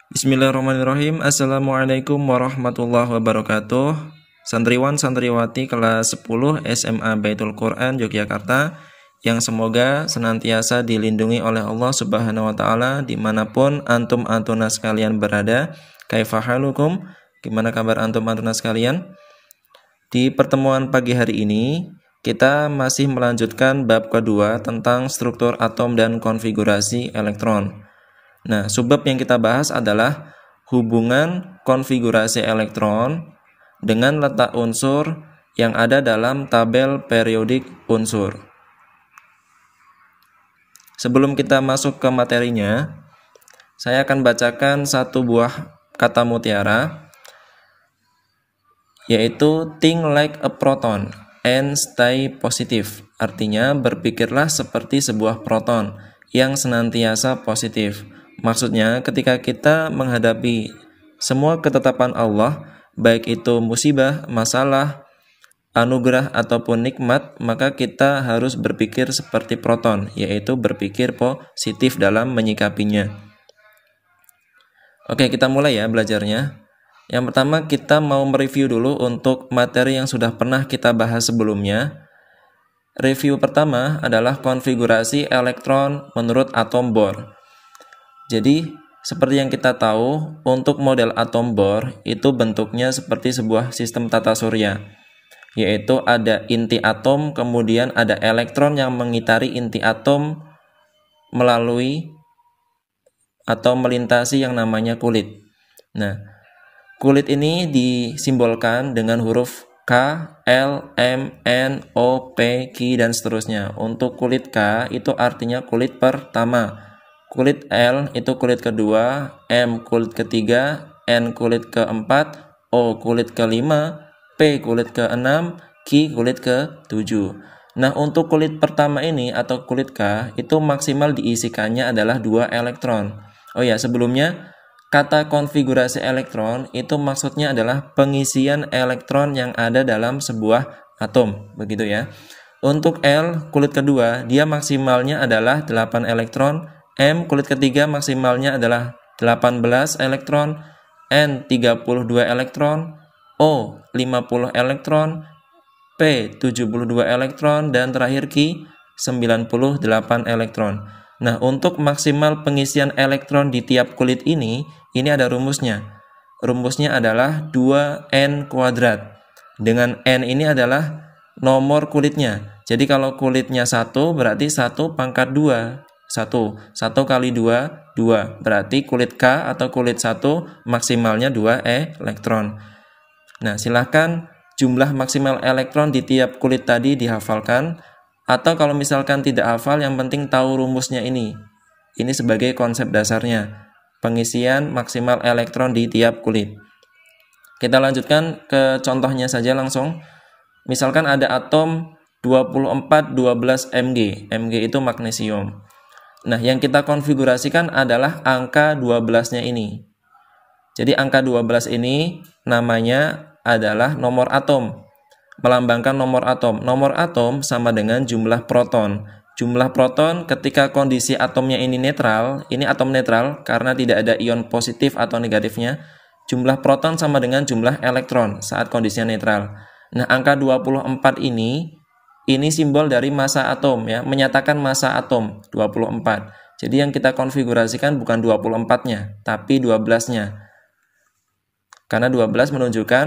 Bismillahirrahmanirrahim. Assalamualaikum warahmatullahi wabarakatuh. Santriwan santriwati kelas 10 SMA Baitul Quran Yogyakarta yang semoga senantiasa dilindungi oleh Allah Subhanahu wa taala dimanapun antum antuna sekalian berada. Kaifa halukum? Gimana kabar antum antuna sekalian? Di pertemuan pagi hari ini kita masih melanjutkan bab kedua tentang struktur atom dan konfigurasi elektron. Nah, subbab yang kita bahas adalah hubungan konfigurasi elektron dengan letak unsur yang ada dalam tabel periodik unsur. Sebelum kita masuk ke materinya, saya akan bacakan satu buah kata mutiara, yaitu think like a proton and stay positive. Artinya, berpikirlah seperti sebuah proton yang senantiasa positif. Maksudnya, ketika kita menghadapi semua ketetapan Allah, baik itu musibah, masalah, anugerah ataupun nikmat, maka kita harus berpikir seperti proton, yaitu berpikir positif dalam menyikapinya. Oke, kita mulai ya belajarnya. Yang pertama, kita mau mereview dulu untuk materi yang sudah pernah kita bahas sebelumnya. Review pertama adalah konfigurasi elektron menurut atom Bohr. Jadi, seperti yang kita tahu, untuk model atom Bohr itu bentuknya seperti sebuah sistem tata surya, yaitu ada inti atom, kemudian ada elektron yang mengitari inti atom melalui atau melintasi yang namanya kulit. Nah, kulit ini disimbolkan dengan huruf K, L, M, N, O, P, Q, dan seterusnya. Untuk kulit K itu artinya kulit pertama, kulit L itu kulit kedua, M kulit ketiga, N kulit keempat, O kulit kelima, P kulit keenam, Q kulit ketujuh. Nah, untuk kulit pertama ini atau kulit K itu maksimal diisikannya adalah 2 elektron. Oh ya, sebelumnya kata konfigurasi elektron itu maksudnya adalah pengisian elektron yang ada dalam sebuah atom, begitu ya. Untuk L kulit kedua, dia maksimalnya adalah 8 elektron, M kulit ketiga maksimalnya adalah 18 elektron, N 32 elektron, O 50 elektron, P 72 elektron, dan terakhir Q 98 elektron. Nah, untuk maksimal pengisian elektron di tiap kulit ini ada rumusnya. Rumusnya adalah 2N kuadrat. Dengan N ini adalah nomor kulitnya. Jadi kalau kulitnya 1 berarti 1 pangkat 2. 1 kali 2, 2. Berarti kulit K atau kulit 1 maksimalnya 2 elektron. Nah, silahkan jumlah maksimal elektron di tiap kulit tadi dihafalkan. Atau kalau misalkan tidak hafal, yang penting tahu rumusnya ini. Ini sebagai konsep dasarnya. Pengisian maksimal elektron di tiap kulit. Kita lanjutkan ke contohnya saja langsung. Misalkan ada atom 2412 Mg. Mg itu magnesium. Nah, yang kita konfigurasikan adalah angka 12-nya ini. Jadi angka 12 ini namanya adalah nomor atom. Melambangkan nomor atom. Nomor atom sama dengan jumlah proton. Jumlah proton ketika kondisi atomnya ini netral, ini atom netral karena tidak ada ion positif atau negatifnya. Jumlah proton sama dengan jumlah elektron saat kondisinya netral. Nah, angka 24 ini simbol dari massa atom ya, menyatakan massa atom 24. Jadi yang kita konfigurasikan bukan 24-nya, tapi 12-nya. Karena 12 menunjukkan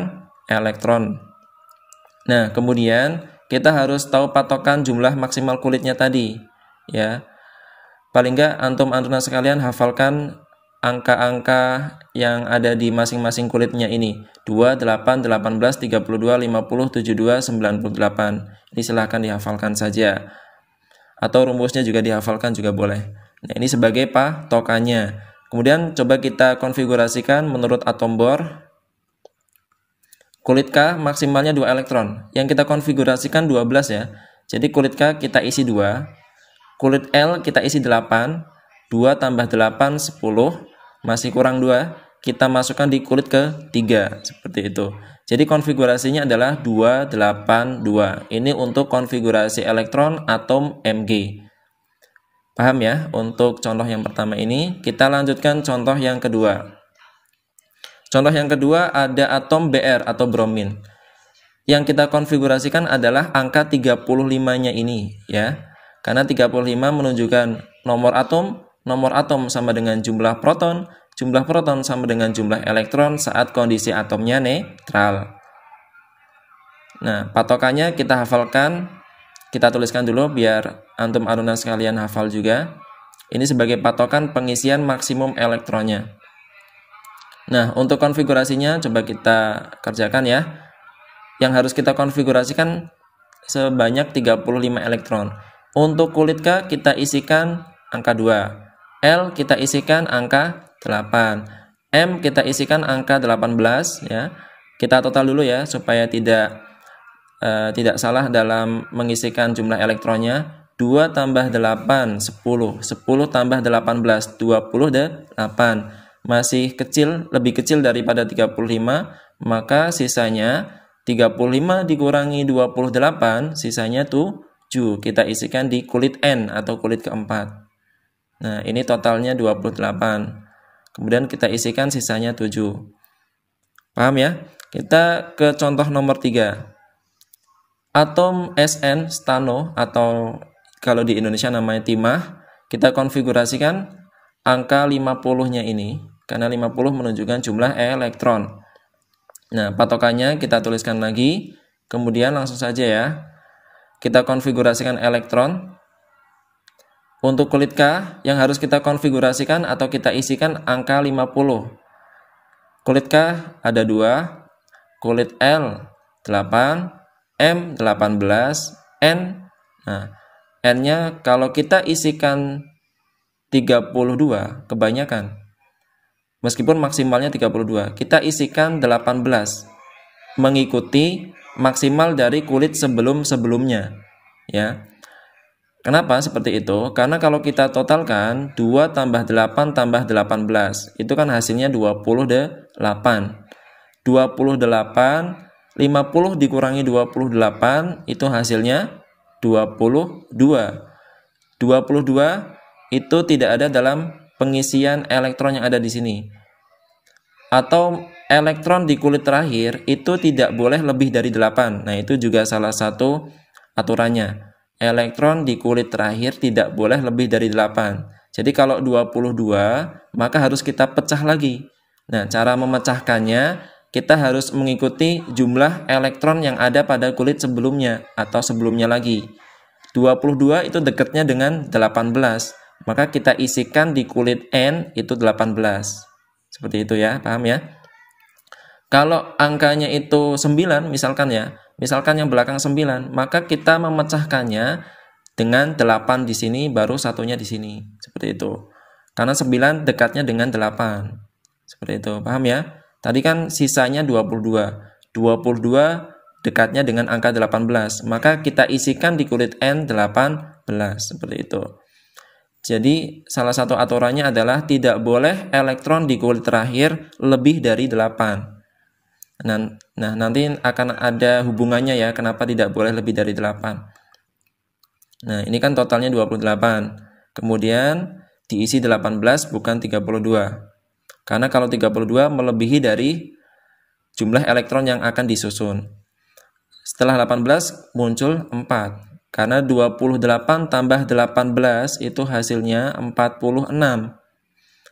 elektron. Nah, kemudian kita harus tahu patokan jumlah maksimal kulitnya tadi, ya. Paling enggak antum-antuna sekalian hafalkan angka-angka yang ada di masing-masing kulitnya ini. 2, 8, 18, 32, 50, 72, 98. Ini silahkan dihafalkan saja. Atau rumusnya juga dihafalkan juga boleh. Nah, ini sebagai patokannya. Kemudian coba kita konfigurasikan menurut atom Bohr. Kulit K maksimalnya 2 elektron. Yang kita konfigurasikan 12 ya. Jadi kulit K kita isi 2. Kulit L kita isi 8. 2 tambah 8, 10. Masih kurang 2. Kita masukkan di kulit ke-3. Seperti itu. Jadi konfigurasinya adalah 282. Ini untuk konfigurasi elektron atom Mg. Paham ya? Untuk contoh yang pertama ini. Kita lanjutkan contoh yang kedua. Contoh yang kedua ada atom Br atau bromin. Yang kita konfigurasikan adalah angka 35-nya ini ya. Karena 35 menunjukkan nomor atom sama dengan jumlah proton sama dengan jumlah elektron saat kondisi atomnya netral. Nah, patokannya kita hafalkan, kita tuliskan dulu biar antum arunan sekalian hafal juga. Ini sebagai patokan pengisian maksimum elektronnya. Nah, untuk konfigurasinya coba kita kerjakan ya. Yang harus kita konfigurasikan sebanyak 35 elektron. Untuk kulit K kita isikan angka 2. L kita isikan angka 8. M kita isikan angka 18 ya. Kita total dulu ya supaya tidak salah dalam mengisikan jumlah elektronnya. 2 tambah 8 10. 10 tambah 18 28. Masih kecil, lebih kecil daripada 35, maka sisanya 35 dikurangi 28, sisanya 7. Kita isikan di kulit N atau kulit keempat. Nah, ini totalnya 28. Kemudian kita isikan sisanya 7. Paham ya? Kita ke contoh nomor 3. Atom Sn, stano, atau kalau di Indonesia namanya timah, kita konfigurasikan angka 50-nya ini, karena 50 menunjukkan jumlah elektron. Nah, patokannya kita tuliskan lagi, kemudian langsung saja ya. Kita konfigurasikan elektron. Untuk kulit K, yang harus kita konfigurasikan atau kita isikan angka 50. Kulit K ada 2, kulit L 8, M 18, N. Nah, N-nya kalau kita isikan 32 kebanyakan. Meskipun maksimalnya 32, kita isikan 18 mengikuti maksimal dari kulit sebelum-sebelumnya ya. Kenapa seperti itu? Karena kalau kita totalkan 2 tambah 8 tambah 18 itu kan hasilnya 28. 28 50 dikurangi 28 itu hasilnya 22. 22 itu tidak ada dalam pengisian elektron yang ada di sini. Atau elektron di kulit terakhir itu tidak boleh lebih dari 8. Nah, itu juga salah satu aturannya. Elektron di kulit terakhir tidak boleh lebih dari 8. Jadi kalau 22, maka harus kita pecah lagi. Nah, cara memecahkannya kita harus mengikuti jumlah elektron yang ada pada kulit sebelumnya atau sebelumnya lagi. 22 itu dekatnya dengan 18. Maka kita isikan di kulit N itu 18. Seperti itu ya, paham ya? Kalau angkanya itu 9 misalkan ya, misalkan yang belakang 9, maka kita memecahkannya dengan 8 di sini baru satunya di sini. Seperti itu. Karena 9 dekatnya dengan 8. Seperti itu, paham ya? Tadi kan sisanya 22. 22 dekatnya dengan angka 18, maka kita isikan di kulit N 18. Seperti itu. Jadi salah satu aturannya adalah tidak boleh elektron di kulit terakhir lebih dari 8. Nah, nanti akan ada hubungannya ya, kenapa tidak boleh lebih dari 8. Nah, ini kan totalnya 28. Kemudian diisi 18 bukan 32. Karena kalau 32 melebihi dari jumlah elektron yang akan disusun. Setelah 18 muncul 4. Karena 28 tambah 18 itu hasilnya 46.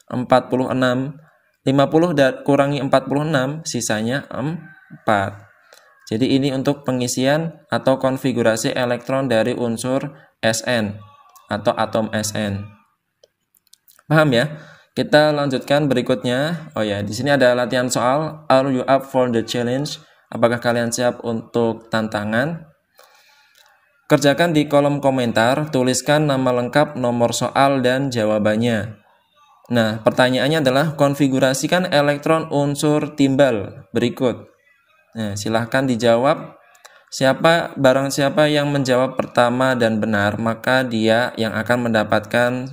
46. 50 kurangi 46 sisanya 4. Jadi ini untuk pengisian atau konfigurasi elektron dari unsur Sn atau atom Sn. Paham ya? Kita lanjutkan berikutnya. Oh ya, di sini ada latihan soal. Are you up for the challenge? Apakah kalian siap untuk tantangan? Kerjakan di kolom komentar, tuliskan nama lengkap, nomor soal, dan jawabannya. Nah, pertanyaannya adalah konfigurasikan elektron unsur timbal berikut. Nah, silahkan dijawab. Barang siapa yang menjawab pertama dan benar, maka dia yang akan mendapatkan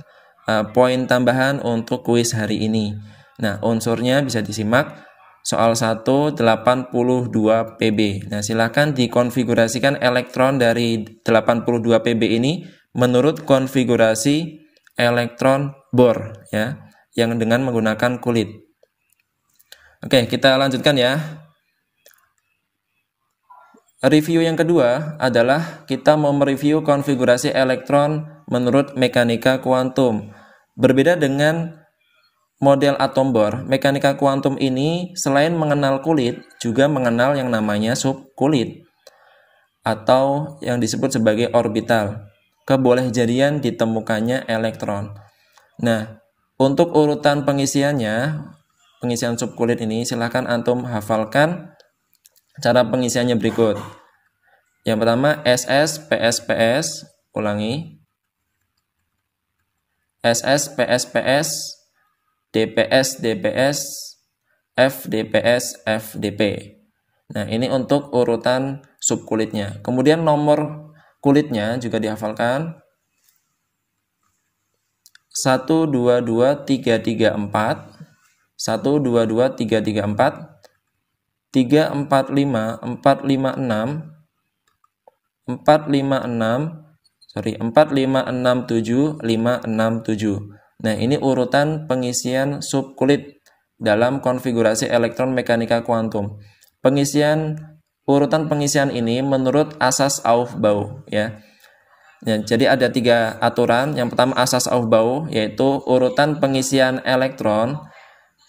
poin tambahan untuk kuis hari ini. Nah, unsurnya bisa disimak. Soal 1, 82 PB. Nah, silahkan dikonfigurasikan elektron dari 82 PB ini menurut konfigurasi elektron Bohr ya, yang dengan menggunakan kulit. Oke, kita lanjutkan ya. Review yang kedua adalah kita mau mereview konfigurasi elektron menurut mekanika kuantum. Berbeda dengan model atom bor, mekanika kuantum ini selain mengenal kulit, juga mengenal yang namanya subkulit atau yang disebut sebagai orbital. Kebolehjadian ditemukannya elektron. Nah, untuk urutan pengisiannya, pengisian subkulit ini silahkan antum hafalkan cara pengisiannya berikut. Yang pertama SS, PS, PS, ulangi. SS, PS, PS, DPS, DPS, FDPS, FDP. Nah, ini untuk urutan subkulitnya. Kemudian nomor kulitnya juga dihafalkan. 1, 2, 2, 3, 3, 4. 1, 2, 2, 3, 3, 4. 3, 4, 5, 4, 5, 6. 4, 5, 6. 4, 5, 6, 7, 5, 6, 7. Nah, ini urutan pengisian subkulit dalam konfigurasi elektron mekanika kuantum. Urutan pengisian ini menurut asas Aufbau ya. Ya, jadi ada 3 aturan. Yang pertama asas Aufbau, yaitu urutan pengisian elektron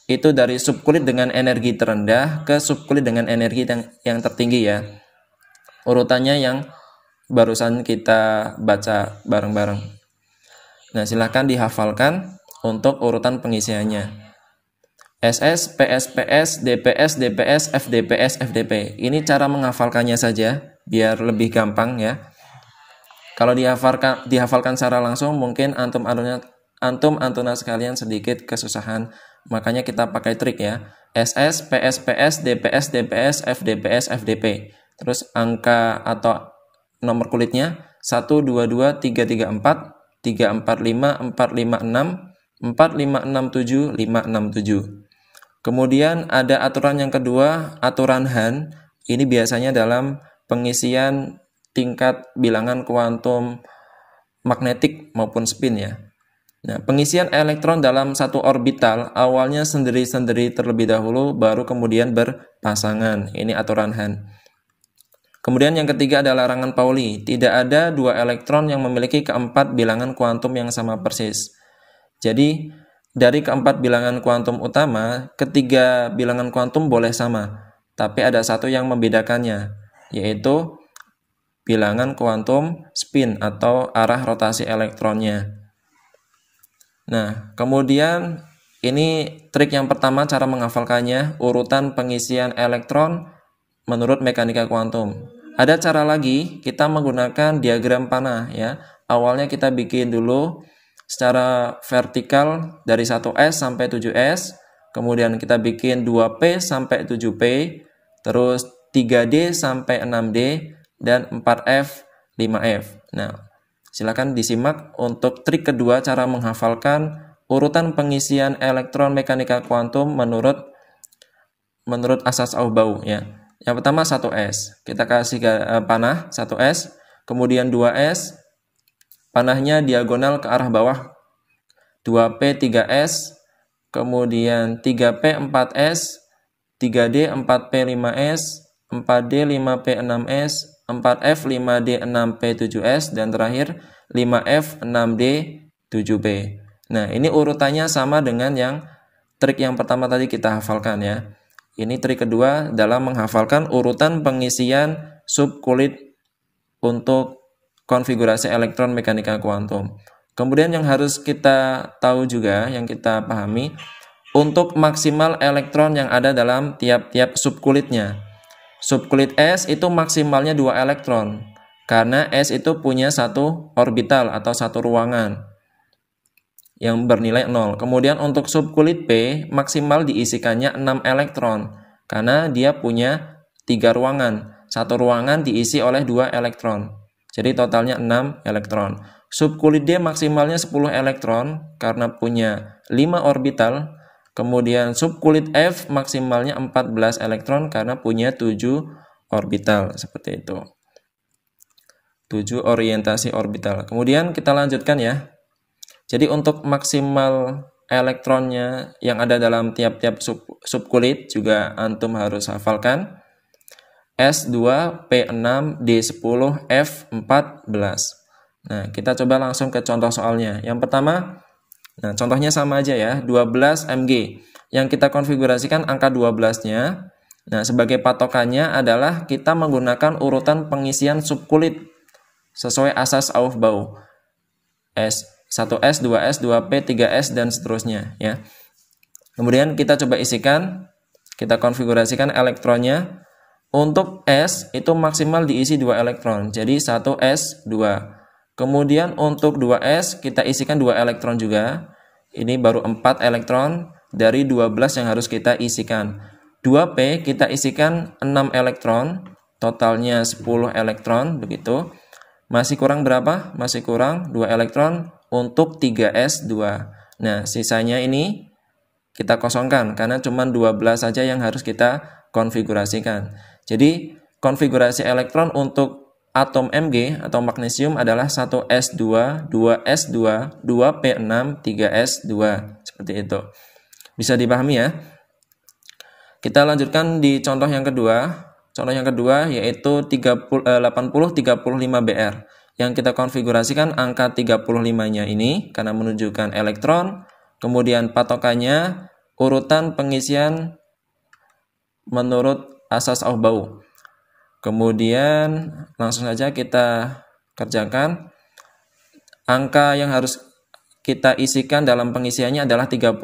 itu dari subkulit dengan energi terendah ke subkulit dengan energi yang tertinggi ya. Urutannya yang barusan kita baca bareng-bareng. Nah, silahkan dihafalkan untuk urutan pengisiannya. SS, PS, PS, DPS, DPS, FDPS, FDP. Ini cara menghafalkannya saja biar lebih gampang ya. Kalau dihafalkan secara langsung mungkin antum sekalian sedikit kesusahan. Makanya kita pakai trik ya. SS, PS, PS, DPS, DPS, FDPS, FDP. Terus angka atau nomor kulitnya 1, 2, 2, 3, 3, 4, 3, 4, 5, 4, 5, 6, 4, 5, 6, 7, 5, 6, 7. Kemudian ada aturan yang kedua, aturan Hahn. Ini biasanya dalam pengisian tingkat bilangan kuantum magnetik maupun spin ya. Nah, pengisian elektron dalam satu orbital awalnya sendiri-sendiri terlebih dahulu, baru kemudian berpasangan. Ini aturan Hahn. Kemudian yang ketiga adalah larangan Pauli. Tidak ada 2 elektron yang memiliki keempat bilangan kuantum yang sama persis. Jadi, dari keempat bilangan kuantum utama, ketiga bilangan kuantum boleh sama. Tapi ada satu yang membedakannya, yaitu bilangan kuantum spin atau arah rotasi elektronnya. Nah, kemudian ini trik yang pertama cara menghafalkannya, urutan pengisian elektron menurut mekanika kuantum. Ada cara lagi, kita menggunakan diagram panah ya. Awalnya kita bikin dulu secara vertikal dari 1S sampai 7S, kemudian kita bikin 2P sampai 7P, terus 3D sampai 6D, dan 4F, 5F. Nah, silakan disimak untuk trik kedua cara menghafalkan urutan pengisian elektron mekanika kuantum menurut asas Aufbau ya. Yang pertama 1S. Kita kasih panah 1S, kemudian 2S, panahnya diagonal ke arah bawah. 2P 3S, kemudian 3P 4S, 3D 4P 5S, 4D 5P 6S, 4F 5D 6P 7S, dan terakhir 5F 6D 7P. Nah, ini urutannya sama dengan yang trik yang pertama tadi kita hafalkan ya. Ini trik kedua dalam menghafalkan urutan pengisian subkulit untuk konfigurasi elektron mekanika kuantum. Kemudian yang harus kita tahu juga, yang kita pahami, untuk maksimal elektron yang ada dalam tiap-tiap subkulitnya. Subkulit S itu maksimalnya 2 elektron, karena S itu punya satu orbital atau satu ruangan yang bernilai 0. Kemudian untuk subkulit P maksimal diisikannya 6 elektron, karena dia punya 3 ruangan. Satu ruangan diisi oleh 2 elektron. Jadi totalnya 6 elektron. Subkulit D maksimalnya 10 elektron, karena punya 5 orbital. Kemudian subkulit F maksimalnya 14 elektron karena punya 7 orbital, seperti itu. 7 orientasi orbital. Kemudian kita lanjutkan ya. Jadi untuk maksimal elektronnya yang ada dalam tiap-tiap subkulit juga antum harus hafalkan. S2P6D10F14. Nah, kita coba langsung ke contoh soalnya. Yang pertama, nah contohnya sama aja ya, 12 mg. Yang kita konfigurasikan angka 12-nya. Nah, sebagai patokannya adalah kita menggunakan urutan pengisian subkulit sesuai asas Aufbau. S1S, 2S, 2P, 3S, dan seterusnya ya. Kemudian kita coba isikan, kita konfigurasikan elektronnya. Untuk S itu maksimal diisi 2 elektron, jadi 1S, 2. Kemudian untuk 2S kita isikan 2 elektron juga. Ini baru 4 elektron dari 12 yang harus kita isikan. 2P kita isikan 6 elektron, totalnya 10 elektron begitu. Masih kurang berapa? Masih kurang 2 elektron untuk 3S2. Nah, sisanya ini kita kosongkan karena cuma 12 saja yang harus kita konfigurasikan. Jadi, konfigurasi elektron untuk atom Mg atau magnesium adalah 1S2, 2S2, 2P6, 3S2. Seperti itu. Bisa dipahami ya? Kita lanjutkan di contoh yang kedua. Contoh yang kedua yaitu 80-35Br. Yang kita konfigurasikan angka 35-nya ini karena menunjukkan elektron. Kemudian patokannya urutan pengisian menurut asas Aufbau. Kemudian langsung saja kita kerjakan. Angka yang harus kita isikan dalam pengisiannya adalah 35.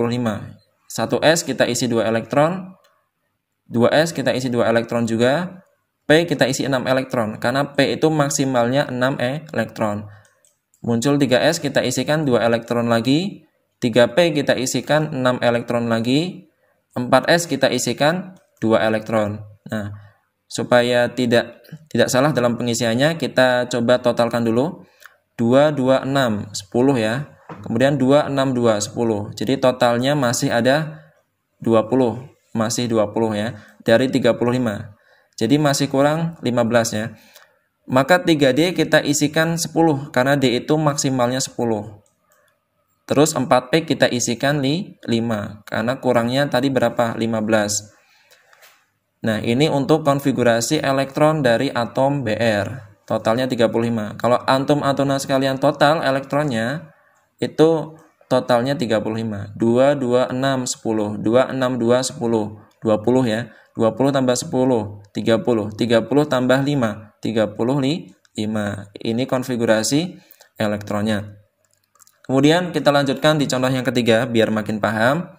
1S kita isi 2 elektron, 2S kita isi 2 elektron juga, P kita isi 6 elektron, karena P itu maksimalnya 6 elektron. Muncul 3S kita isikan 2 elektron lagi, 3P kita isikan 6 elektron lagi, 4S kita isikan 2 elektron. Nah, supaya tidak salah dalam pengisiannya, kita coba totalkan dulu. 2, 2, 6, 10 ya. Kemudian 2, 6, 2, 10. Jadi totalnya masih ada 20. Masih 20 ya. Dari 35. Jadi masih kurang 15 ya. Maka 3D kita isikan 10. Karena D itu maksimalnya 10. Terus 4P kita isikan 5. Karena kurangnya tadi berapa? 15. Nah, ini untuk konfigurasi elektron dari atom Br. Totalnya 35. Kalau antum-atuna sekalian total elektronnya, itu totalnya 35. 2, 2, 6, 10. 2, 6, 2, 10. 20 ya. 20 tambah 10, 30. 30 tambah 5, 35. Ini konfigurasi elektronnya. Kemudian kita lanjutkan di contoh yang ketiga, biar makin paham.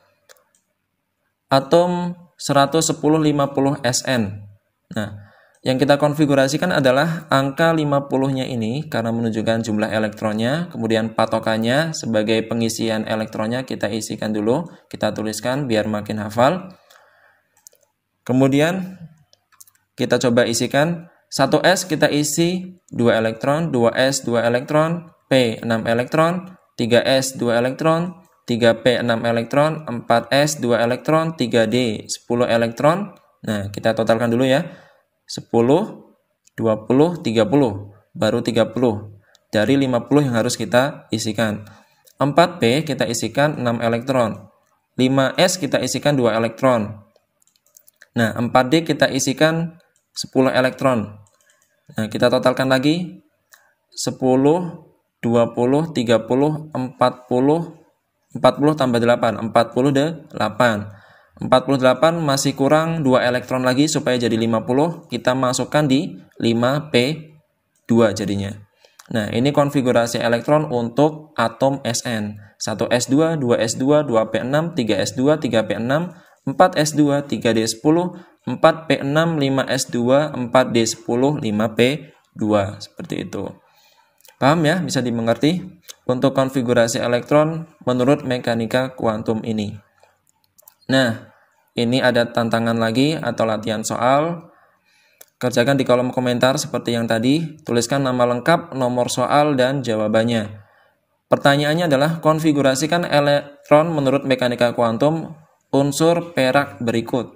Atom 11050 SN. Nah, yang kita konfigurasikan adalah angka 50-nya ini karena menunjukkan jumlah elektronnya, kemudian patokannya sebagai pengisian elektronnya kita isikan dulu, kita tuliskan biar makin hafal. Kemudian kita coba isikan 1S kita isi 2 elektron, 2S 2 elektron, P 6 elektron, 3S 2 elektron, 3P 6 elektron, 4S 2 elektron, 3D 10 elektron. Nah, kita totalkan dulu ya. 10, 20, 30. Baru 30. Dari 50 yang harus kita isikan. 4P kita isikan 6 elektron. 5S kita isikan 2 elektron. Nah, 4D kita isikan 10 elektron. Nah, kita totalkan lagi. 10, 20, 30, 40 tambah 8, 48. 48 masih kurang 2 elektron lagi supaya jadi 50. Kita masukkan di 5P2 jadinya. Nah, ini konfigurasi elektron untuk atom Sn. 1S2, 2S2, 2P6, 3S2, 3P6, 4S2, 3D10, 4P6, 5S2, 4D10, 5P2. Seperti itu. Paham ya? Bisa dimengerti? Untuk konfigurasi elektron menurut mekanika kuantum ini. Nah, ini ada tantangan lagi atau latihan soal. Kerjakan di kolom komentar seperti yang tadi. Tuliskan nama lengkap, nomor soal, dan jawabannya. Pertanyaannya adalah konfigurasikan elektron menurut mekanika kuantum unsur perak berikut.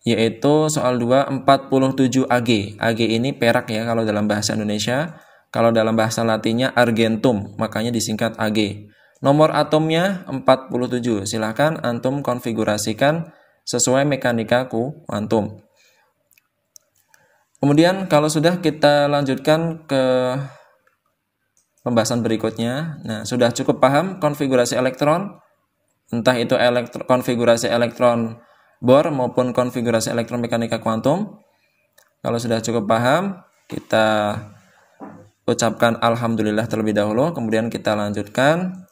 Yaitu soal 2, 47 Ag. Ag ini perak ya kalau dalam bahasa Indonesia. Kalau dalam bahasa Latinnya argentum, makanya disingkat Ag. Nomor atomnya 47. Silahkan antum konfigurasikan sesuai mekanika kuantum. Kemudian kalau sudah, kita lanjutkan ke pembahasan berikutnya. Nah, sudah cukup paham konfigurasi elektron, entah itu konfigurasi elektron Bohr maupun konfigurasi elektron mekanika kuantum. Kalau sudah cukup paham, kita ucapkan alhamdulillah terlebih dahulu, kemudian kita lanjutkan.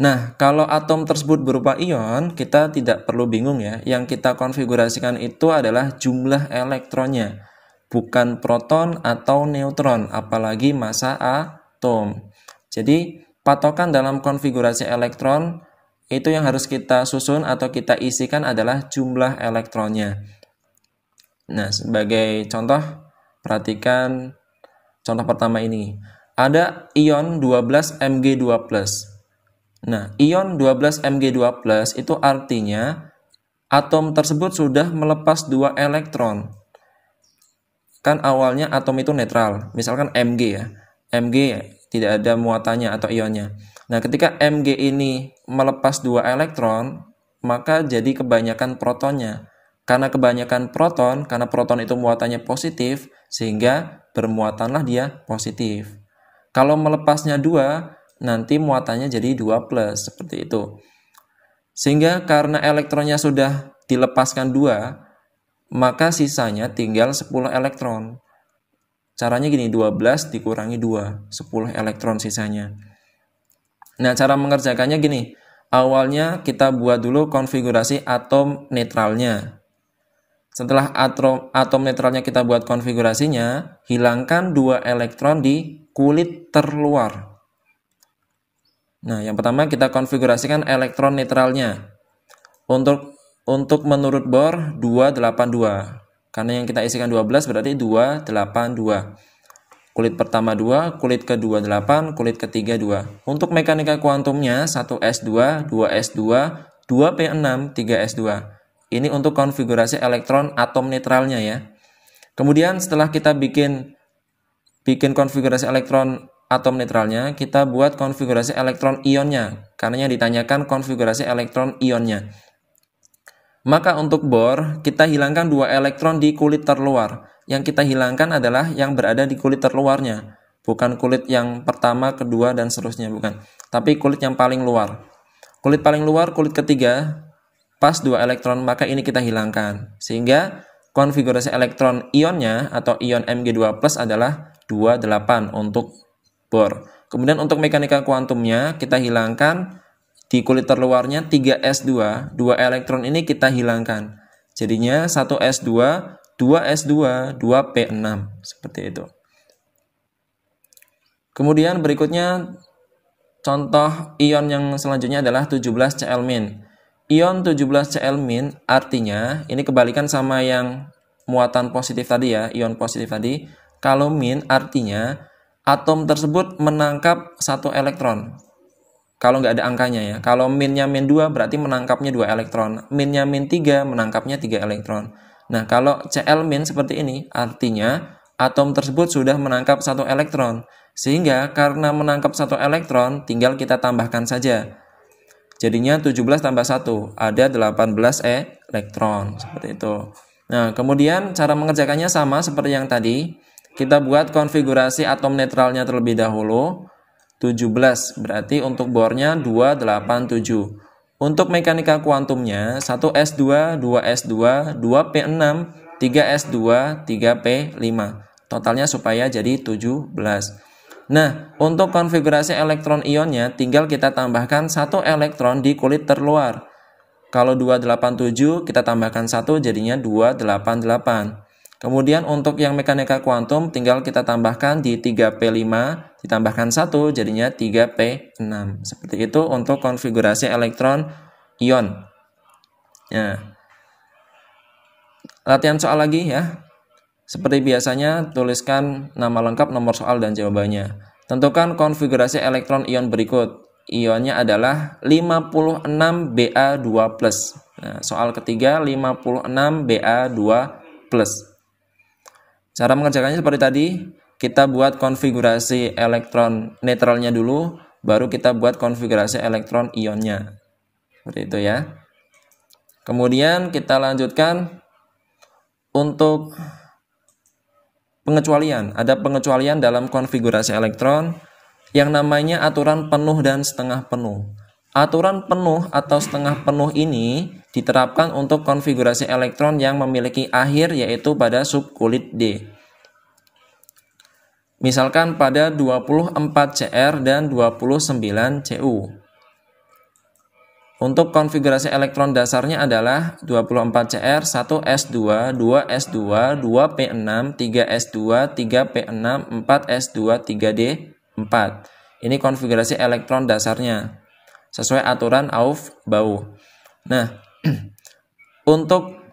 Nah, kalau atom tersebut berupa ion, kita tidak perlu bingung ya. Yang kita konfigurasikan itu adalah jumlah elektronnya, bukan proton atau neutron, apalagi massa atom. Jadi, patokan dalam konfigurasi elektron itu yang harus kita susun atau kita isikan adalah jumlah elektronnya. Nah, sebagai contoh, perhatikan contoh pertama ini. Ada ion 12 Mg2+. Nah, ion 12 Mg2+ itu artinya atom tersebut sudah melepas 2 elektron. Kan awalnya atom itu netral, misalkan Mg ya. Mg tidak ada muatannya atau ionnya. Nah, ketika Mg ini melepas 2 elektron, maka jadi kebanyakan protonnya. Karena kebanyakan proton, karena proton itu muatannya positif, sehingga bermuatanlah dia positif. Kalau melepasnya 2, nanti muatannya jadi 2+, seperti itu. Sehingga karena elektronnya sudah dilepaskan 2, maka sisanya tinggal 10 elektron. Caranya gini, 12 dikurangi 2, 10 elektron sisanya. Nah, cara mengerjakannya gini. Awalnya kita buat dulu konfigurasi atom netralnya. Setelah atom netralnya kita buat konfigurasinya, hilangkan 2 elektron di kulit terluar. Nah, yang pertama kita konfigurasikan elektron netralnya. Untuk menurut Bohr 282. Karena yang kita isikan 12 berarti 282. Kulit pertama 2, kulit kedua 8, kulit ketiga 2. Untuk mekanika kuantumnya 1s2, 2s2, 2p6, 3s2. Ini untuk konfigurasi elektron atom netralnya ya. Kemudian setelah kita bikin konfigurasi elektron atom netralnya, kita buat konfigurasi elektron ionnya, karena yang ditanyakan konfigurasi elektron ionnya. Maka untuk Bohr, kita hilangkan 2 elektron di kulit terluar. Yang kita hilangkan adalah yang berada di kulit terluarnya, bukan kulit yang pertama, kedua, dan seterusnya, bukan. Tapi kulit yang paling luar. Kulit paling luar, kulit ketiga, pas 2 elektron, maka ini kita hilangkan. Sehingga konfigurasi elektron ionnya atau ion Mg2+ adalah 28 untuk Bohr. Kemudian untuk mekanika kuantumnya kita hilangkan di kulit terluarnya 3s2, 2 elektron ini kita hilangkan. Jadinya 1s2, 2s2, 2p6 seperti itu. Kemudian berikutnya contoh ion yang selanjutnya adalah 17Cl-. Ion 17Cl- artinya ini kebalikan sama yang muatan positif tadi ya, ion positif tadi. Kalau min artinya atom tersebut menangkap 1 elektron. Kalau nggak ada angkanya ya. Kalau minnya min 2 berarti menangkapnya 2 elektron. Minnya min 3 menangkapnya 3 elektron. Nah, kalau Cl- seperti ini artinya atom tersebut sudah menangkap 1 elektron. Sehingga karena menangkap 1 elektron tinggal kita tambahkan saja. Jadinya 17 tambah 1 ada 18 elektron seperti itu. Nah, kemudian cara mengerjakannya sama seperti yang tadi. Kita buat konfigurasi atom netralnya terlebih dahulu. 17 berarti untuk Bohrnya 287. Untuk mekanika kuantumnya 1s2, 2s2, 2p6, 3s2, 3p5. Totalnya supaya jadi 17. Nah, untuk konfigurasi elektron ionnya tinggal kita tambahkan 1 elektron di kulit terluar. Kalau 287 kita tambahkan 1 jadinya 288. Kemudian untuk yang mekanika kuantum tinggal kita tambahkan di 3p5 ditambahkan 1 jadinya 3p6. Seperti itu untuk konfigurasi elektron ion. Nah, latihan soal lagi ya. Seperti biasanya tuliskan nama lengkap, nomor soal dan jawabannya. Tentukan konfigurasi elektron ion berikut. Ionnya adalah 56 Ba2+. Nah, soal ketiga 56 Ba2+. Cara mengerjakannya seperti tadi, kita buat konfigurasi elektron netralnya dulu. baru kita buat konfigurasi elektron ionnya. Seperti itu ya. Kemudian kita lanjutkan untuk pengecualian. Ada pengecualian dalam konfigurasi elektron yang namanya aturan penuh dan setengah penuh. Aturan penuh atau setengah penuh ini diterapkan untuk konfigurasi elektron yang memiliki akhir yaitu pada subkulit D. Misalkan pada 24 Cr dan 29 Cu. Untuk konfigurasi elektron dasarnya adalah 24 Cr, 1 S2, 2 S2, 2 P6, 3 S2, 3 P6, 4 S2, 3 D4. Ini konfigurasi elektron dasarnya sesuai aturan Aufbau. Nah, untuk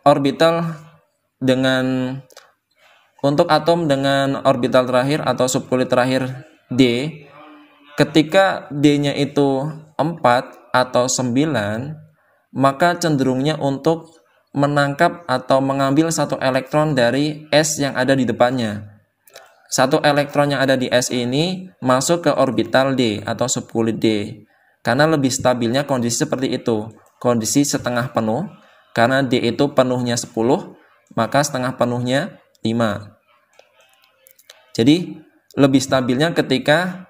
atom dengan orbital terakhir atau subkulit terakhir D, ketika D-nya itu 4 atau 9, maka cenderungnya untuk menangkap atau mengambil satu elektron dari S yang ada di depannya. Satu elektron yang ada di S ini masuk ke orbital D atau subkulit D. Karena lebih stabilnya kondisi seperti itu. Kondisi setengah penuh, karena D itu penuhnya 10, maka setengah penuhnya 5. Jadi, lebih stabilnya ketika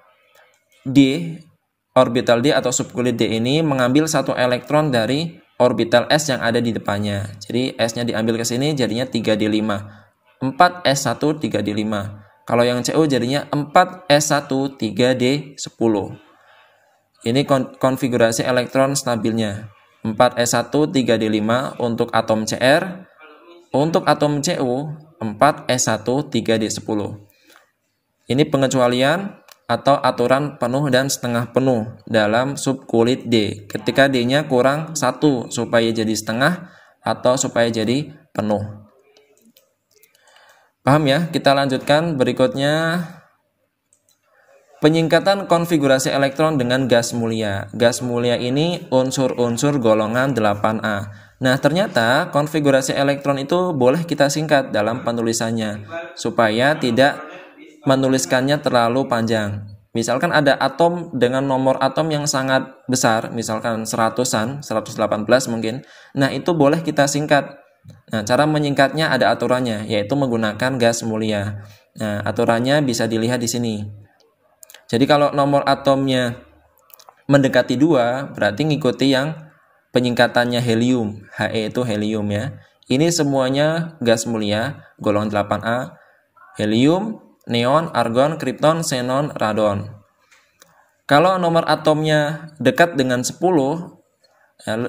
orbital D atau subkulit D ini mengambil satu elektron dari orbital S yang ada di depannya. Jadi, S-nya diambil ke sini jadinya 3D5. 4S1, 3D5. Kalau yang Cu jadinya 4S1, 3D10. Ini konfigurasi elektron stabilnya. 4S1, 3D5 untuk atom Cr. Untuk atom Cu, 4S1, 3D10. Ini pengecualian atau aturan penuh dan setengah penuh dalam subkulit D. Ketika D-nya kurang 1 supaya jadi setengah atau supaya jadi penuh. Paham ya? Kita lanjutkan berikutnya. Penyingkatan konfigurasi elektron dengan gas mulia. Gas mulia ini unsur-unsur golongan 8A. Nah, ternyata konfigurasi elektron itu boleh kita singkat dalam penulisannya supaya tidak menuliskannya terlalu panjang. Misalkan ada atom dengan nomor atom yang sangat besar, misalkan 100-an, 118 mungkin. Nah, itu boleh kita singkat. Nah, cara menyingkatnya ada aturannya, yaitu menggunakan gas mulia. Nah, aturannya bisa dilihat di sini. Jadi kalau nomor atomnya mendekati 2, berarti ngikuti yang penyingkatannya helium. He itu helium ya. Ini semuanya gas mulia, golongan 8A. Helium, neon, argon, kripton, xenon, radon. Kalau nomor atomnya dekat dengan 10,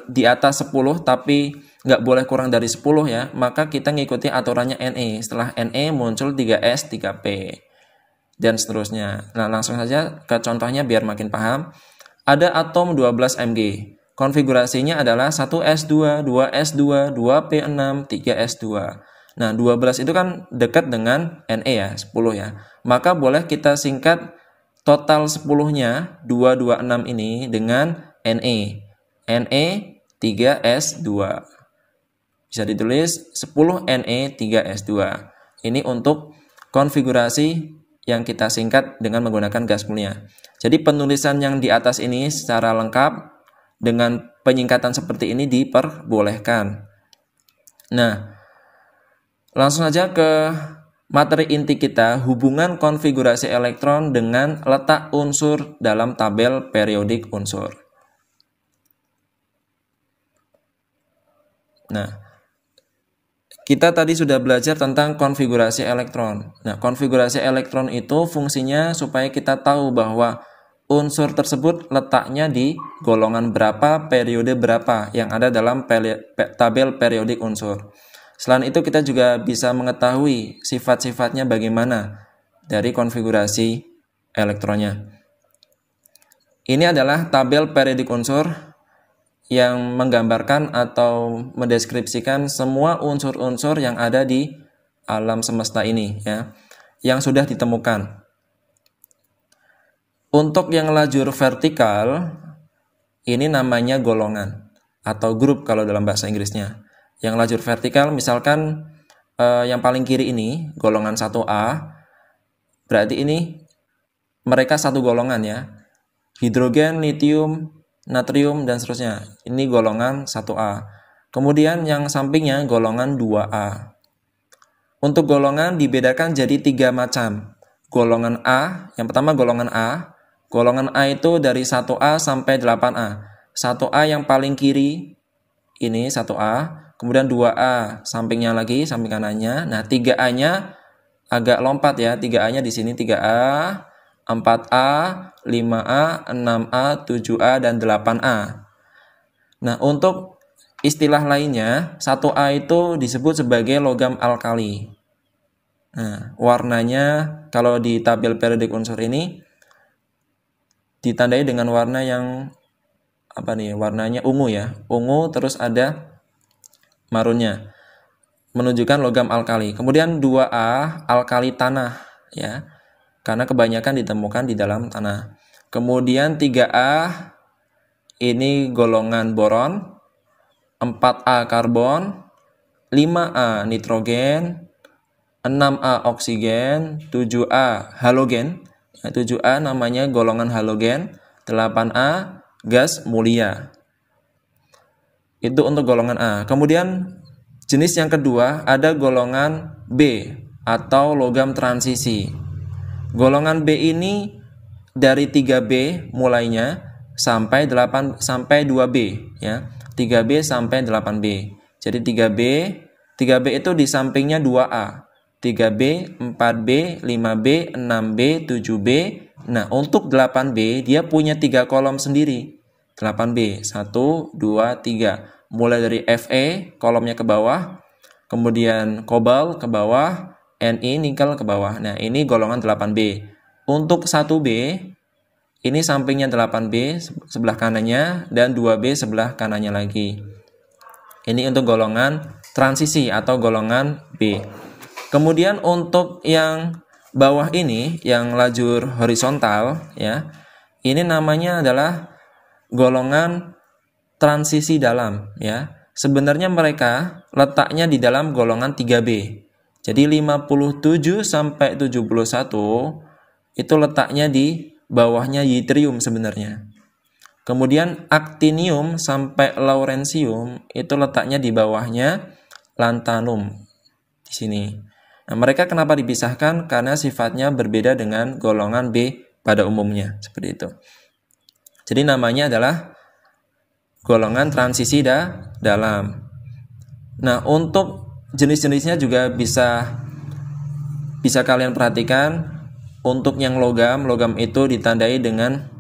di atas 10 tapi nggak boleh kurang dari 10 ya, maka kita ngikuti aturannya Ne. Setelah Ne muncul 3S, 3P. Dan seterusnya. Nah, langsung saja ke contohnya biar makin paham. Ada atom 12 Mg. Konfigurasinya adalah 1S2, 2S2, 2P6, 3S2. Nah, 12 itu kan dekat dengan Ne ya, 10 ya. Maka boleh kita singkat total 10-nya, 226 ini dengan Ne. Ne 3S2. Bisa ditulis 10 Ne 3S2. Ini untuk konfigurasi yang kita singkat dengan menggunakan gas mulia. Jadi penulisan yang di atas ini secara lengkap dengan penyingkatan seperti ini diperbolehkan. Nah, langsung saja ke materi inti kita, hubungan konfigurasi elektron dengan letak unsur dalam tabel periodik unsur. Nah, kita tadi sudah belajar tentang konfigurasi elektron. Nah, konfigurasi elektron itu fungsinya supaya kita tahu bahwa unsur tersebut letaknya di golongan berapa, periode berapa yang ada dalam tabel periodik unsur. Selain itu kita juga bisa mengetahui sifat-sifatnya bagaimana dari konfigurasi elektronnya. Ini adalah tabel periodik unsur yang menggambarkan atau mendeskripsikan semua unsur-unsur yang ada di alam semesta ini ya, yang sudah ditemukan. Untuk yang lajur vertikal ini namanya golongan atau grup kalau dalam bahasa Inggrisnya. Yang lajur vertikal misalkan yang paling kiri ini golongan 1A, berarti ini mereka satu golongan ya. hidrogen, litium, natrium, dan seterusnya. Ini golongan 1A. Kemudian yang sampingnya golongan 2A. Untuk golongan dibedakan jadi 3 macam. Golongan A, yang pertama golongan A. Golongan A itu dari 1A sampai 8A. 1A yang paling kiri, ini 1A. Kemudian 2A, sampingnya lagi, samping kanannya. Nah, 3A-nya agak lompat ya. 3A-nya di sini 3A, 4A, 5A, 6A, 7A, dan 8A. Nah, untuk istilah lainnya, 1A itu disebut sebagai logam alkali. Nah, warnanya kalau di tabel periodik unsur ini ditandai dengan warna yang warnanya ungu ya. Ungu terus ada marunnya. Menunjukkan logam alkali. Kemudian 2A, alkali tanah ya. Karena kebanyakan ditemukan di dalam tanah. Kemudian 3A, ini golongan boron. 4A karbon, 5A nitrogen, 6A oksigen, 7A halogen. 7A namanya golongan halogen, 8A gas mulia. Itu untuk golongan A. Kemudian jenis yang kedua ada golongan B atau logam transisi. Golongan B ini dari 3B mulainya sampai 2B ya. 3B sampai 8B. Jadi 3B itu di sampingnya 2A. 3B, 4B, 5B, 6B, 7B. Nah, untuk 8B dia punya 3 kolom sendiri. 8B, 1, 2, 3. Mulai dari Fe, kolomnya ke bawah. Kemudian kobalt ke bawah. Ni, nikel ke bawah. Nah, ini golongan 8B. Untuk 1B, ini sampingnya 8B sebelah kanannya dan 2B sebelah kanannya lagi. Ini untuk golongan transisi atau golongan B. Kemudian untuk yang bawah ini, yang lajur horizontal ya, ini namanya adalah golongan transisi dalam ya. Sebenarnya mereka letaknya di dalam golongan 3B. Jadi 57 sampai 71 itu letaknya di bawahnya yttrium sebenarnya. Kemudian actinium sampai lawrencium itu letaknya di bawahnya lanthanum di sini. Nah, mereka kenapa dipisahkan? Karena sifatnya berbeda dengan golongan B pada umumnya, seperti itu. Jadi namanya adalah golongan transisi dalam. Nah, untuk jenis-jenisnya juga bisa kalian perhatikan. Untuk yang logam itu ditandai dengan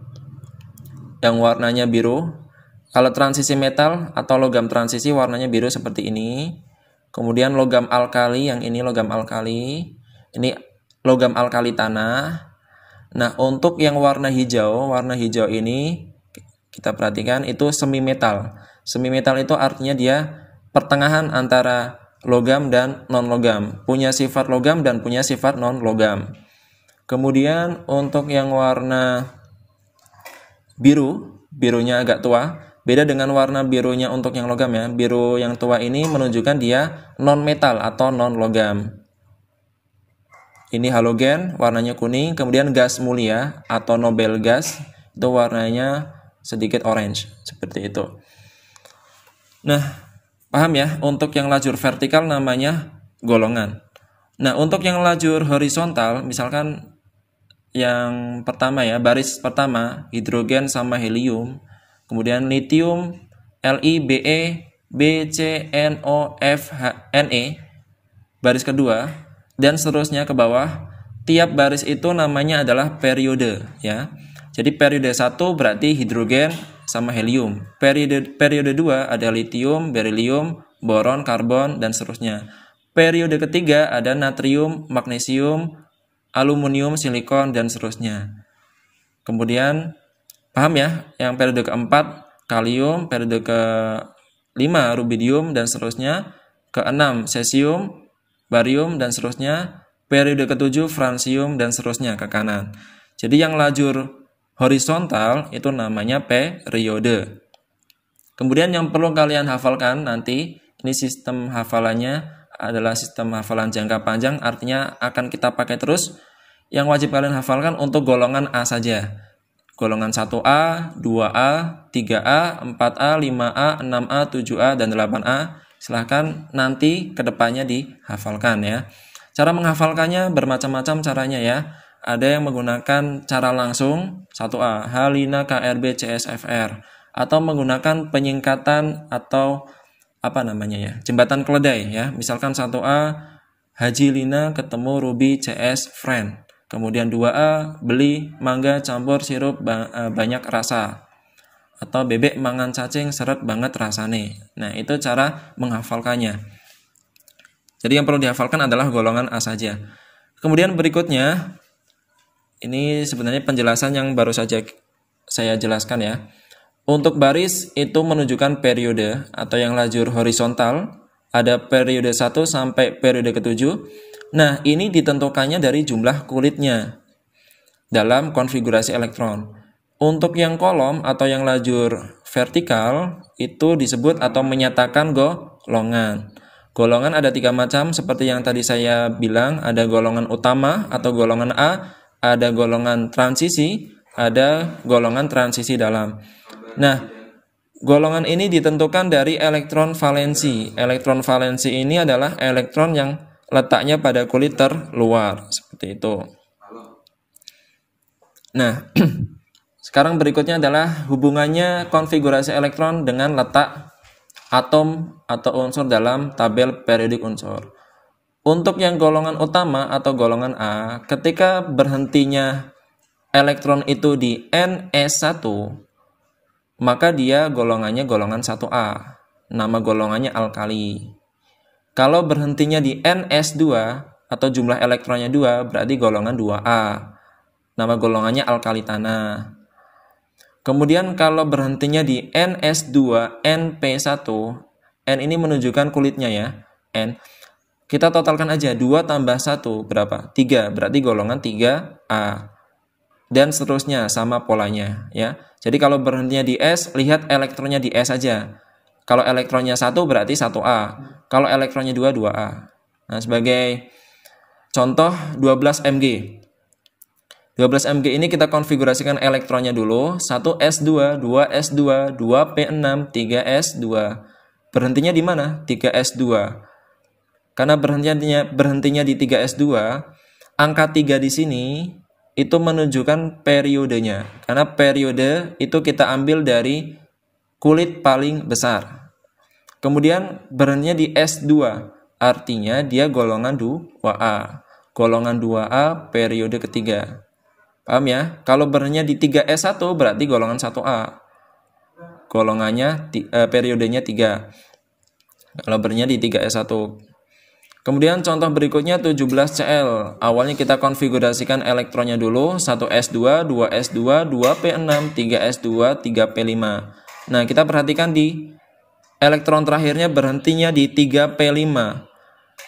yang warnanya biru. Kalau transisi metal atau logam transisi warnanya biru seperti ini. Kemudian logam alkali, yang ini logam alkali. Ini logam alkali tanah. Nah, untuk yang warna hijau ini kita perhatikan itu semi metal. Semi metal itu artinya dia pertengahan antara logam dan non-logam. Punya sifat logam dan punya sifat non-logam. Kemudian untuk yang warna birunya agak tua. Beda dengan warna birunya untuk yang logam ya. Biru yang tua ini menunjukkan dia non-metal atau non-logam. Ini halogen, warnanya kuning. Kemudian gas mulia atau Nobel gas, itu warnanya sedikit orange. Seperti itu. Nah, paham ya? Untuk yang lajur vertikal namanya golongan. Nah, untuk yang lajur horizontal, misalkan yang pertama ya, baris pertama, hidrogen sama helium. Kemudian litium, Li, Be, Bc, No, F, Ne. Baris kedua dan seterusnya ke bawah. Tiap baris itu namanya adalah periode ya. Jadi periode 1 berarti hidrogen sama helium. Periode 2 ada litium, berilium, boron, karbon dan seterusnya. Periode ketiga ada natrium, magnesium, aluminium, silikon dan seterusnya. Kemudian paham ya, yang periode keempat kalium, periode ke-5 rubidium dan seterusnya, ke-6 cesium, barium dan seterusnya, periode ke-7 francium dan seterusnya ke kanan. Jadi yang lajur horizontal itu namanya periode. Kemudian yang perlu kalian hafalkan nanti, ini sistem hafalannya adalah sistem hafalan jangka panjang, artinya akan kita pakai terus. Yang wajib kalian hafalkan untuk golongan A saja. golongan 1A, 2A, 3A, 4A, 5A, 6A, 7A, dan 8A. Silahkan nanti kedepannya dihafalkan ya. Cara menghafalkannya bermacam-macam caranya ya. Ada yang menggunakan cara langsung, 1A, Halina KRB CSFR, atau menggunakan penyingkatan atau jembatan keledai ya. Misalkan 1A, Haji Lina ketemu Ruby CS Friend. Kemudian 2A, beli mangga campur sirup banyak rasa. Atau bebek mangan cacing seret banget rasane. Nah, itu cara menghafalkannya. Jadi yang perlu dihafalkan adalah golongan A saja. Kemudian berikutnya, ini sebenarnya penjelasan yang baru saja saya jelaskan ya. Untuk baris itu menunjukkan periode atau yang lajur horizontal. Ada periode 1 sampai periode ke-7. Nah, ini ditentukannya dari jumlah kulitnya dalam konfigurasi elektron. Untuk yang kolom atau yang lajur vertikal itu disebut atau menyatakan golongan. Golongan ada 3 macam seperti yang tadi saya bilang. Ada golongan utama atau golongan A, ada golongan transisi, ada golongan transisi dalam. Nah, golongan ini ditentukan dari elektron valensi. Elektron valensi ini adalah elektron yang letaknya pada kulit terluar. Seperti itu. Nah, sekarang berikutnya adalah hubungannya konfigurasi elektron dengan letak atom atau unsur dalam tabel periodik unsur. Untuk yang golongan utama atau golongan A, ketika berhentinya elektron itu di Ns1, maka dia golongannya golongan 1A. Nama golongannya alkali. Kalau berhentinya di Ns2 atau jumlah elektronnya 2, berarti golongan 2A. Nama golongannya alkali tanah. Kemudian kalau berhentinya di Ns2, Np1, N ini menunjukkan kulitnya ya, N. Kita totalkan aja, 2 tambah 1 berapa? 3, berarti golongan 3A. Dan seterusnya, sama polanya ya. Jadi kalau berhentinya di S, lihat elektronnya di S saja. Kalau elektronnya 1 berarti 1A. Kalau elektronnya 2, 2A. Nah, sebagai contoh 12 Mg. 12 Mg ini kita konfigurasikan elektronnya dulu. 1S2, 2S2, 2P6, 3S2. Berhentinya di mana? 3S2. Karena berhentinya di 3S2, angka 3 di sini itu menunjukkan periodenya. Karena periode itu kita ambil dari kulit paling besar. Kemudian berhentinya di S2, artinya dia golongan 2A. Golongan 2A periode ketiga. Paham ya? Kalau berhentinya di 3S1 berarti golongan 1A. Golongannya periodenya 3. Kalau berhentinya di 3S1. Kemudian contoh berikutnya 17Cl. Awalnya kita konfigurasikan elektronnya dulu. 1S2, 2S2, 2P6, 3S2, 3P5. Nah, kita perhatikan di elektron terakhirnya berhentinya di 3P5.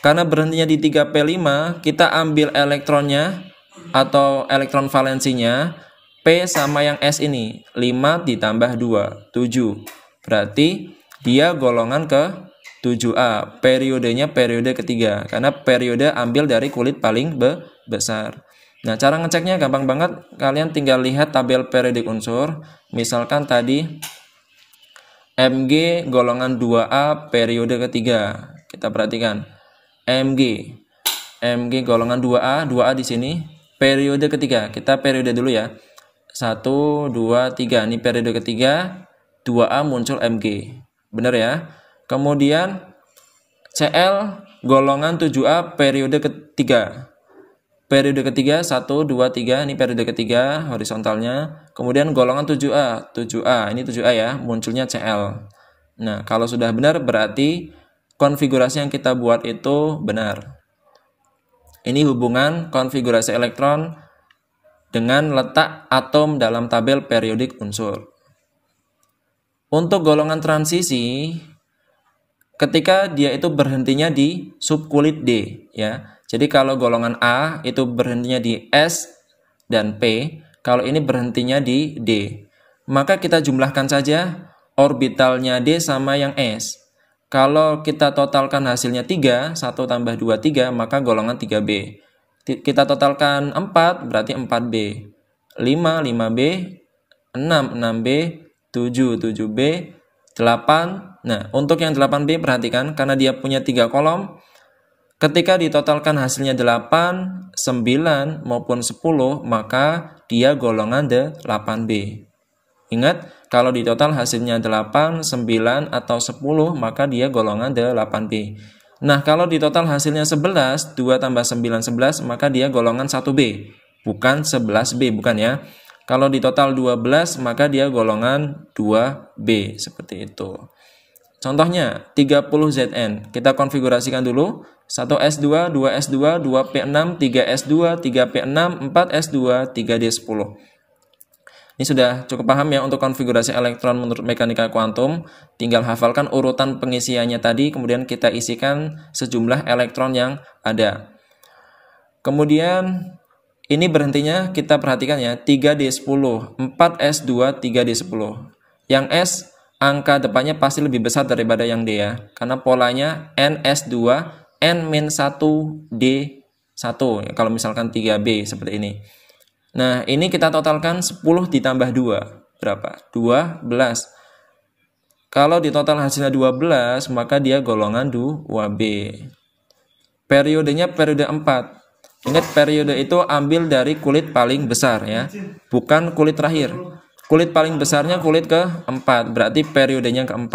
Karena berhentinya di 3P5, kita ambil elektronnya atau elektron valensinya. P sama yang S ini. 5 ditambah 2, 7. Berarti dia golongan ke 7A, periodenya periode ketiga, karena periode ambil dari kulit paling besar. Nah, cara ngeceknya gampang banget, kalian tinggal lihat tabel periodik unsur. Misalkan tadi Mg golongan 2A periode ketiga. Kita perhatikan. Mg golongan 2A, 2A di sini, periode ketiga. Kita periode dulu ya. 1, 2, 3. Ini periode ketiga, 2A muncul Mg. Benar ya? Kemudian Cl golongan 7A periode ketiga. Periode ketiga 1, 2, 3. Ini periode ketiga horizontalnya. Kemudian golongan 7A. 7A. Ini 7A ya. Munculnya Cl. Nah, kalau sudah benar berarti konfigurasi yang kita buat itu benar. Ini hubungan konfigurasi elektron dengan letak atom dalam tabel periodik unsur. Untuk golongan transisi, ketika dia itu berhentinya di subkulit D ya. Jadi kalau golongan A itu berhentinya di S dan P, kalau ini berhentinya di D. Maka kita jumlahkan saja orbitalnya D sama yang S. Kalau kita totalkan hasilnya 3, 1 tambah 2, 3, maka golongan 3B. Kita totalkan 4, berarti 4B. 5, 5B. 6B, 7B, 8. Nah, untuk yang 8B perhatikan, karena dia punya 3 kolom, ketika ditotalkan hasilnya 8, 9, maupun 10, maka dia golongan 8B. Ingat, kalau di total hasilnya 8, 9, atau 10, maka dia golongan 8B. Nah, kalau di total hasilnya 11, 2 tambah 9, 11, maka dia golongan 1B. Bukan 11B, bukan ya. Kalau di total 12, maka dia golongan 2B. Seperti itu. Contohnya, 30ZN. Kita konfigurasikan dulu. 1S2, 2S2, 2P6, 3S2, 3P6, 4S2, 3D10. Ini sudah cukup paham ya untuk konfigurasi elektron menurut mekanika kuantum. Tinggal hafalkan urutan pengisiannya tadi, kemudian kita isikan sejumlah elektron yang ada. Kemudian ini berhentinya kita perhatikan ya, 3D10, 4S2, 3D10. Yang S, angka depannya pasti lebih besar daripada yang D ya. Karena polanya NS2, N-1D1. Kalau misalkan 3B seperti ini. Nah, ini kita totalkan 10 ditambah 2. Berapa? 12. Kalau di total hasilnya 12, maka dia golongan 2B. Periodenya periode 4. Ingat, periode itu ambil dari kulit paling besar ya, bukan kulit terakhir. Kulit paling besarnya kulit ke-4, berarti periodenya ke-4.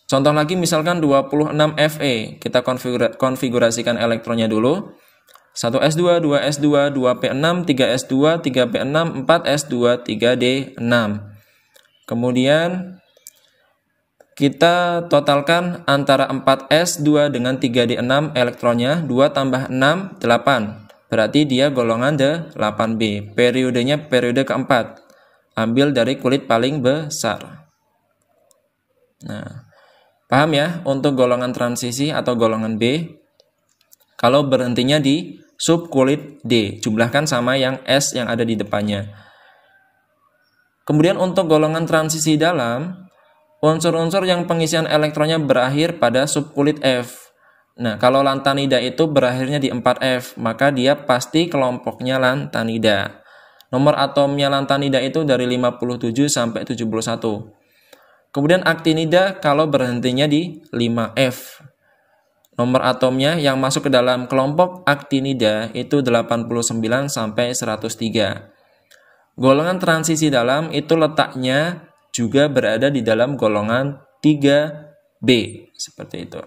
Contoh lagi misalkan 26Fe. Kita konfigurasikan elektronnya dulu. 1S2, 2S2, 2P6, 3S2, 3P6, 4S2, 3D6. Kemudian kita totalkan antara 4S2 dengan 3D6 elektronnya. 2 tambah 6, 8. Berarti dia golongan 8B. Periodenya periode keempat. Ambil dari kulit paling besar. Nah, paham ya untuk golongan transisi atau golongan B? Kalau berhentinya di subkulit D, jumlahkan sama yang S yang ada di depannya. Kemudian untuk golongan transisi dalam, unsur-unsur yang pengisian elektronnya berakhir pada subkulit F. Nah, kalau lantanida itu berakhirnya di 4F, maka dia pasti kelompoknya lantanida. Nomor atomnya lantanida itu dari 57 sampai 71. Kemudian aktinida kalau berhentinya di 5F. Nomor atomnya yang masuk ke dalam kelompok aktinida itu 89 sampai 103. Golongan transisi dalam itu letaknya juga berada di dalam golongan 3B. Seperti itu.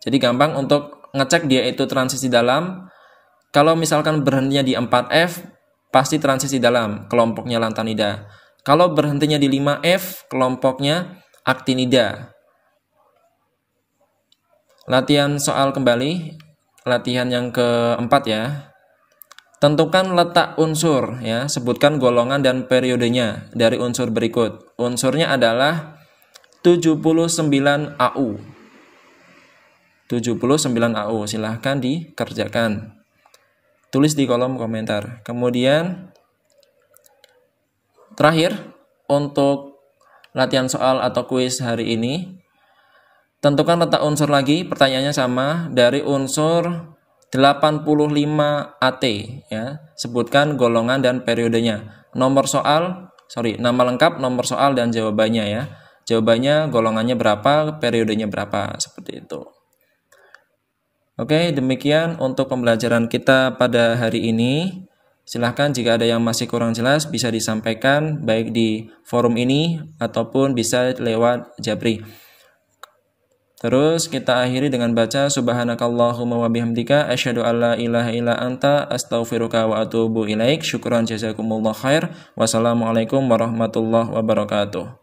Jadi gampang untuk ngecek dia itu transisi dalam. Kalau misalkan berhentinya di 4F, pasti transisi dalam, kelompoknya lantanida. Kalau berhentinya di 5F, kelompoknya aktinida. Latihan soal kembali, latihan yang keempat ya. Tentukan letak unsur ya, sebutkan golongan dan periodenya dari unsur berikut. Unsurnya adalah 79AU. 79AU, silahkan dikerjakan. Tulis di kolom komentar. Kemudian terakhir untuk latihan soal atau kuis hari ini, tentukan letak unsur lagi, pertanyaannya sama, dari unsur 85AT ya. Sebutkan golongan dan periodenya. Nama lengkap, nomor soal dan jawabannya ya. Jawabannya golongannya berapa, periodenya berapa, seperti itu. Oke, demikian untuk pembelajaran kita pada hari ini. Silahkan jika ada yang masih kurang jelas bisa disampaikan baik di forum ini ataupun bisa lewat Jabri. Terus kita akhiri dengan baca subhanakallahumma wa bihamdika asyhadu alla ilaha illa anta astaghfiruka wa atubu ilaik. Syukran jazakumullah khair. Wassalamualaikum warahmatullahi wabarakatuh.